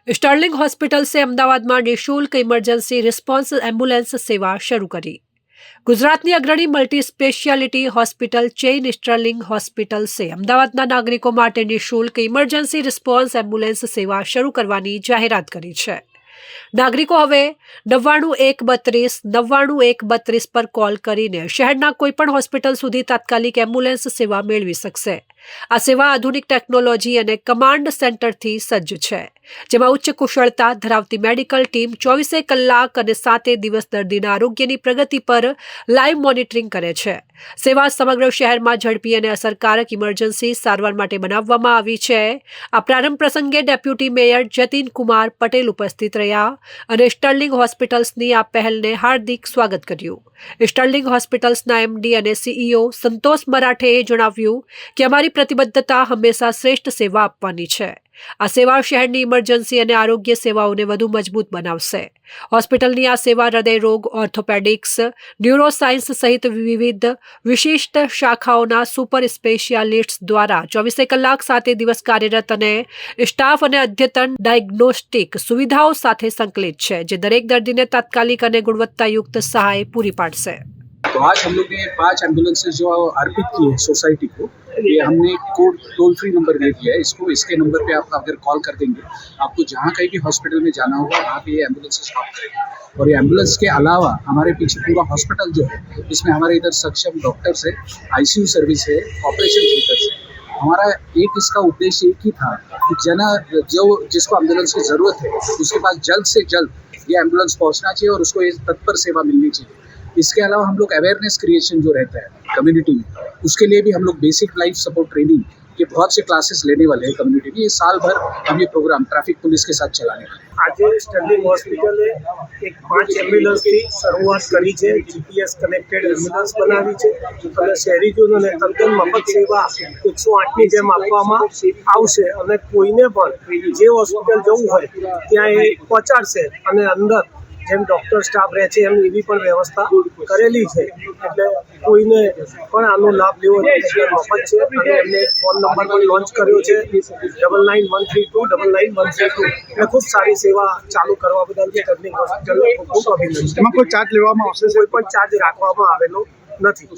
Sterling hospital से अमदावाद में निःशुल्क इमरजेंसी रिस्पॉन्स एम्बुलेंस सेवा शुरू करी। गुजरातनी अग्रणी multi speciality hospital chain Sterling hospital से अमदावादना नागरिको माटे निःशुल्क इमरजेंसी रिस्पॉन्स एम्बुलेंस सेवा शुरू करवानी जाहेरात करी छे। नागरिको हवे 99-132 99-132 पर कॉल करीने शहेरना कोईपण होस्पिटल सुधी तात्कालिक एम्बुलेंस सेवा मेळवी शकशे। आ सेवा आधुनिक टेक्नोलॉजी अने कमांड सेंटरथी सज्ज छे, जेमां उच्च कुशळता धरावती मेडिकल टीम 24 कलाक अने 7 दिवस दर्दीना आरोग्यनी प्रगति पर लाइव मॉनिटरिंग करे छे। सेवा समग्र शहेरमां झड़पी अने असरकारक इमरजन्सी सारवार माटे बनाववामां आवी छे। आ प्रारंभ प्रसंगे डेप्यूटी मेयर जतीन कुमार पटेल उपस्थित रह्या અને સ્ટર્લિંગ હોસ્પિટલ્સની આ પહેલને હાર્દિક સ્વાગત કર્યું। સ્ટર્લિંગ હોસ્પિટલ્સના એમડી અને સીઈઓ સંતોષ મરાઠેએ જણાવ્યું કે અમારી પ્રતિબદ્ધતા હંમેશા શ્રેષ્ઠ સેવા આપવાની છે। આ સેવા શહેરની ઇમરજન્સી અને આરોગ્ય સેવાઓને વધુ મજબૂત બનાવશે। હોસ્પિટલની આ સેવા હૃદયરોગ, ઓર્થોપેડિક્સ, ન્યુરોસાયન્સ સહિત વિવિધ વિશિષ્ટ શાખાઓના સુપર સ્પેશિયાલિસ્ટ્સ દ્વારા 24 કલાક 7 દિવસ કાર્યરત અને સ્ટાફ અને અદ્યતન ડાયગ્નોસ્ટિક સુવિધાઓ સાથે સંકલિત છે, જે દરેક દર્દીને તાત્કાલિક અને ગુણવત્તાયુક્ત સહાય પૂરી પાડશે। तो आज हम लोग ने 5 एम्बुलेंसेज जो अर्पित की है सोसाइटी को, ये हमने कोड टोल फ्री नंबर दे दिया है इसको। इसके नंबर पे आप अगर कॉल कर देंगे, आपको जहाँ कहीं भी हॉस्पिटल में जाना होगा वहाँ पे ये एम्बुलेंसेज काम करेंगे। और ये एम्बुलेंस के अलावा हमारे पीछे पूरा हॉस्पिटल जो है, इसमें हमारे इधर सक्षम डॉक्टर्स है, आईसीयू सर्विस है, ऑपरेशन थिएटर्स है। हमारा एक इसका उद्देश्य एक ही था कि जो जिसको एम्बुलेंस की ज़रूरत है उसके पास जल्द से जल्द ये एम्बुलेंस पहुँचना चाहिए और उसको ये तत्पर सेवा मिलनी चाहिए। इसके अलावा हम लोग अवेयरनेस क्रिएशन जो रहता है कम्युनिटी में, उसके लिए भी हम लोग बेसिक लाइफ सपोर्ट ट्रेनिंग के बहुत से क्लासेस लेने वाले हैं कम्युनिटी में। ये साल भर हम ये प्रोग्राम ट्रैफिक पुलिस के साथ चलाने वाले हैं। आज स्टर्लिंग हॉस्पिटले एक 5 एम्ब्युलन्सથી શરૂઆત કરી છે। જીપીએસ કનેક્ટેડ એમ્બ્યુલન્સ બનાવી છે અને શહેરીજનોને તદ્દન મફત સેવા 108ની જેમ આપવામાં આવશે અને કોઈને પણ જે હોસ્પિટલ જવું હોય ત્યાં એ પહોંચાડશે અને અંદર જેમ ડૉક્ટર સ્ટાફ રહે છે એમ એવી પણ વ્યવસ્થા કરેલી છે, એટલે કોઈને પણ આનો લાભ લેવો હોય મફત છે। અને એમને એક ફોન નંબર પણ લોન્ચ કર્યો છે 99-132 99-132। એટલે ખૂબ સારી સેવા ચાલુ કરવા બદલ સ્ટર્લિંગ હોસ્પિટલને ખૂબ અભિનંદન। એમાં કોઈ ચાર્જ લેવામાં આવશે? કોઈ પણ ચાર્જ રાખવામાં આવેલો નથી।